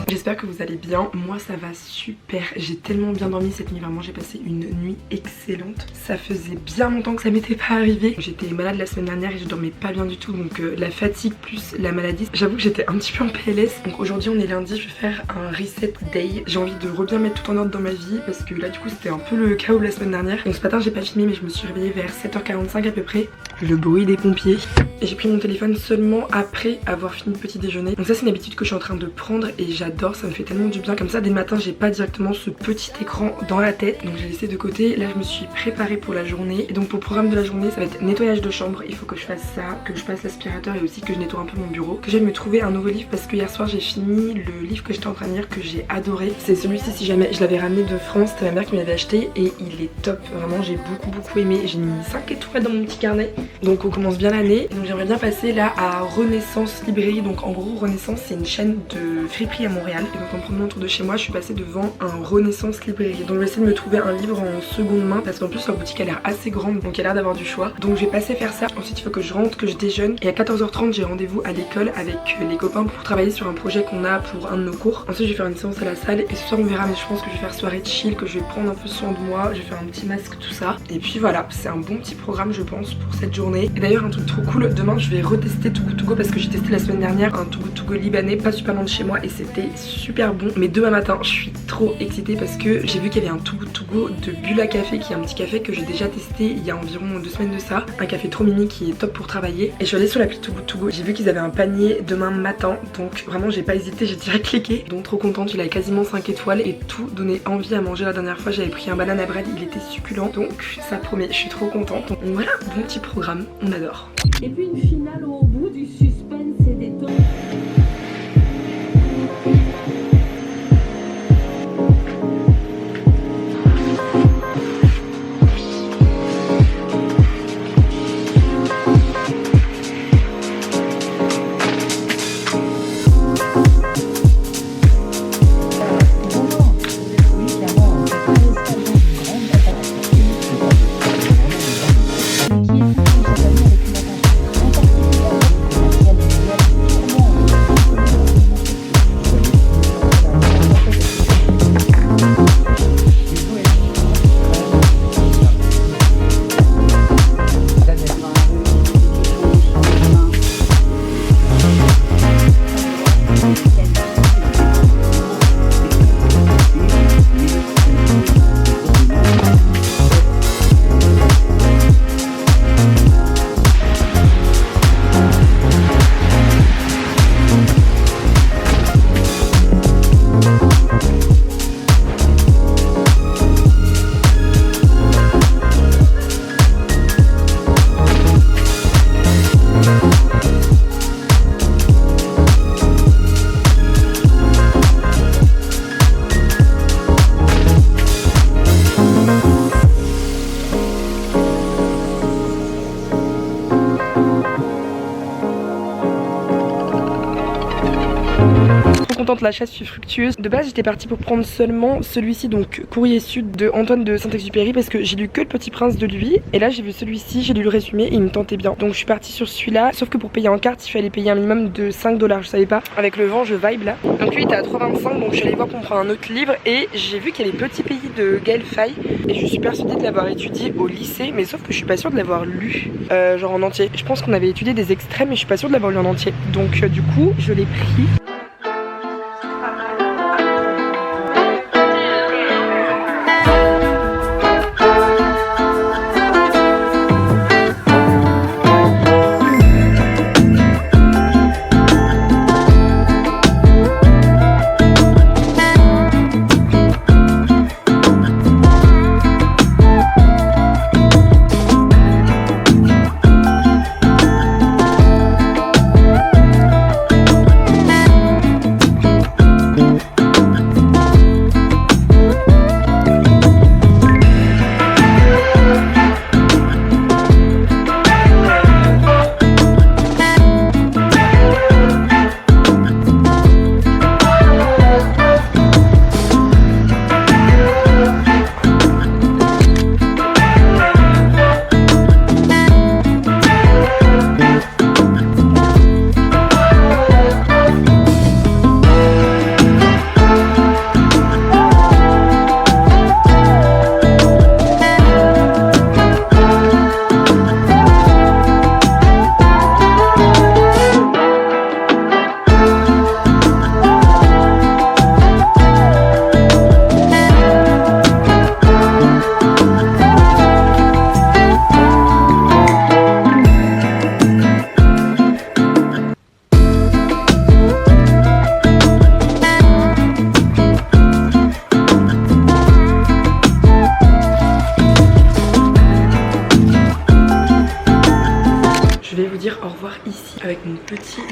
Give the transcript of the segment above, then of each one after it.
J'espère que vous allez bien, moi ça va super, j'ai tellement bien dormi cette nuit, vraiment j'ai passé une nuit excellente. Ça faisait bien longtemps que ça m'était pas arrivé. J'étais malade la semaine dernière et je dormais pas bien du tout, donc la fatigue plus la maladie, j'avoue que j'étais un petit peu en PLS. Donc aujourd'hui on est lundi, je vais faire un reset day. J'ai envie de bien mettre tout en ordre dans ma vie parce que là du coup c'était un peu le chaos la semaine dernière. Donc ce matin j'ai pas filmé mais je me suis réveillée vers 7h45 à peu près. Le bruit des pompiers. Et j'ai pris mon téléphone seulement après avoir fini le petit déjeuner. Donc ça c'est une habitude que je suis en train de prendre et j'adore, ça me fait tellement du bien. Comme ça des matins j'ai pas directement ce petit écran dans la tête. Donc j'ai laissé de côté. Là je me suis préparée pour la journée. Et donc pour le programme de la journée ça va être nettoyage de chambre. Il faut que je fasse ça, que je passe l'aspirateur et aussi que je nettoie un peu mon bureau. Que j'aille me trouver un nouveau livre parce que hier soir j'ai fini le livre que j'étais en train de lire que j'ai adoré. C'est celui-ci, si jamais je l'avais ramené de France, c'était ma mère qui me l'avait acheté et il est top. Vraiment j'ai beaucoup aimé. J'ai mis 5 étoiles dans mon petit carnet. Donc on commence bien l'année. Donc j'aimerais bien passer là à Renaissance Librairie. Donc en gros Renaissance c'est une chaîne de friperie à Montréal. Et donc en promenant autour de chez moi je suis passée devant un Renaissance Librairie. Donc je vais essayer de me trouver un livre en seconde main parce qu'en plus leur boutique a l'air assez grande, donc il y a l'air d'avoir du choix. Donc je vais passer faire ça. Ensuite il faut que je rentre, que je déjeune. Et à 14h30 j'ai rendez-vous à l'école avec les copains pour travailler sur un projet qu'on a pour un de nos cours. Ensuite je vais faire une séance à la salle et ce soir on verra, mais je pense que je vais faire soirée chill, que je vais prendre un peu soin de moi, je vais faire un petit masque, tout ça. Et puis voilà, c'est un bon petit programme je pense pour cette journée. Et d'ailleurs un truc trop cool, demain je vais retester Too Good To Go parce que j'ai testé la semaine dernière un Too Good To Go libanais pas super loin de chez moi et c'était super bon. Mais demain matin je suis trop excitée parce que j'ai vu qu'il y avait un Too Good To Go de Bulla Café qui est un petit café que j'ai déjà testé il y a environ 2 semaines de ça. Un café trop mimi qui est top pour travailler. Et je suis allée sur l'appli Too Good To Go, j'ai vu qu'ils avaient un panier demain matin, donc vraiment j'ai pas hésité, j'ai direct cliqué. Donc trop contente, il avait quasiment 5 étoiles et tout donnait envie à manger. La dernière fois j'avais pris un banana bread, il était succulent, donc ça promet, je suis trop contente. Donc voilà, bon petit programme, on adore. Et puis une finale au bout du suspense et des temps. La chasse fut fructueuse. De base j'étais partie pour prendre seulement celui-ci, donc Courrier Sud de Antoine de Saint-Exupéry, parce que j'ai lu que Le Petit Prince de lui et là j'ai vu celui-ci, j'ai lu le résumé et il me tentait bien, donc je suis partie sur celui-là. Sauf que pour payer en carte il fallait payer un minimum de 5$, je savais pas. Avec le vent je vibe là. Donc lui il était à 3,25, donc je suis allée voir pour me prendre un autre livre et j'ai vu qu'il y avait Petit Pays de Gaël Faye et je suis persuadée de l'avoir étudié au lycée, mais sauf que je suis pas sûre de l'avoir lu genre en entier. Je pense qu'on avait étudié des extraits mais je suis pas sûre de l'avoir lu en entier, donc du coup je l'ai pris.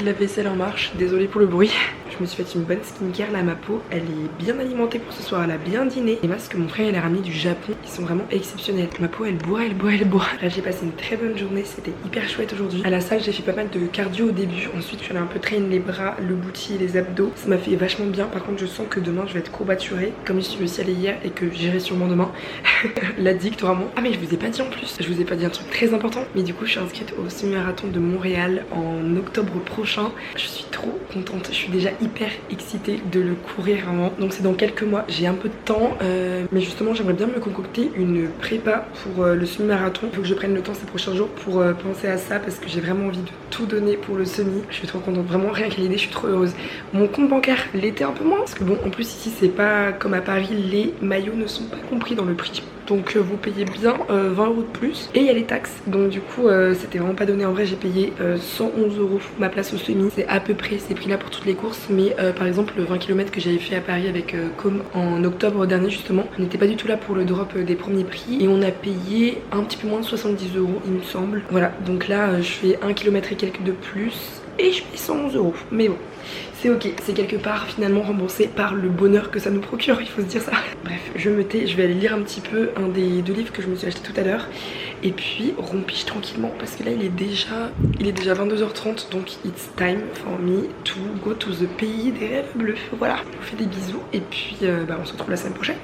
la vaisselle en marche, désolée pour le bruit. Je me suis fait une bonne skincare là, ma peau elle est bien alimentée pour ce soir, elle a bien dîné. Les masques que mon frère il a ramené du Japon, ils sont vraiment exceptionnels. Ma peau elle boit, elle boit, elle boit. Là j'ai passé une très bonne journée, c'était hyper chouette aujourd'hui. À la salle j'ai fait pas mal de cardio au début, ensuite je suis allée un peu traîner les bras, le booty et les abdos. Ça m'a fait vachement bien, par contre je sens que demain je vais être courbaturée, comme je suis aussi allée hier et que j'irai sûrement demain. L'addict vraiment. Ah mais je vous ai pas dit en plus, je vous ai pas dit un truc très important, mais du coup je suis inscrite au semi-marathon de Montréal en octobre prochain. Je suis trop contente, je suis déjà hyper excitée de le courir vraiment. Donc c'est dans quelques mois, j'ai un peu de temps, mais justement j'aimerais bien me concocter une prépa pour le semi-marathon. Il faut que je prenne le temps ces prochains jours pour penser à ça parce que j'ai vraiment envie de tout donner pour le semi. Je suis trop contente, vraiment rien qu'à l'idée, je suis trop heureuse. Mon compte bancaire l'était un peu moins parce que bon en plus ici c'est pas comme à Paris, les maillots ne sont pas compris dans le prix. Donc vous payez bien 20 € de plus et il y a les taxes. Donc du coup c'était vraiment pas donné. En vrai j'ai payé 111 € ma place au semi. C'est à peu près ces prix là pour toutes les courses. Mais par exemple le 20 km que j'avais fait à Paris avec Com en octobre dernier justement, on n'était pas du tout là pour le drop des premiers prix. Et on a payé un petit peu moins de 70 € il me semble. Voilà donc là je fais 1 km et quelques de plus et je paye 111 €. Mais bon c'est ok, c'est quelque part finalement remboursé par le bonheur que ça nous procure, il faut se dire ça. Bref, je me tais, je vais aller lire un petit peu un des 2 livres que je me suis acheté tout à l'heure. Et puis rompige tranquillement parce que là il est déjà 22h30, donc it's time for me to go to the pays des rêves bleus. Voilà, je vous fais des bisous et puis on se retrouve la semaine prochaine.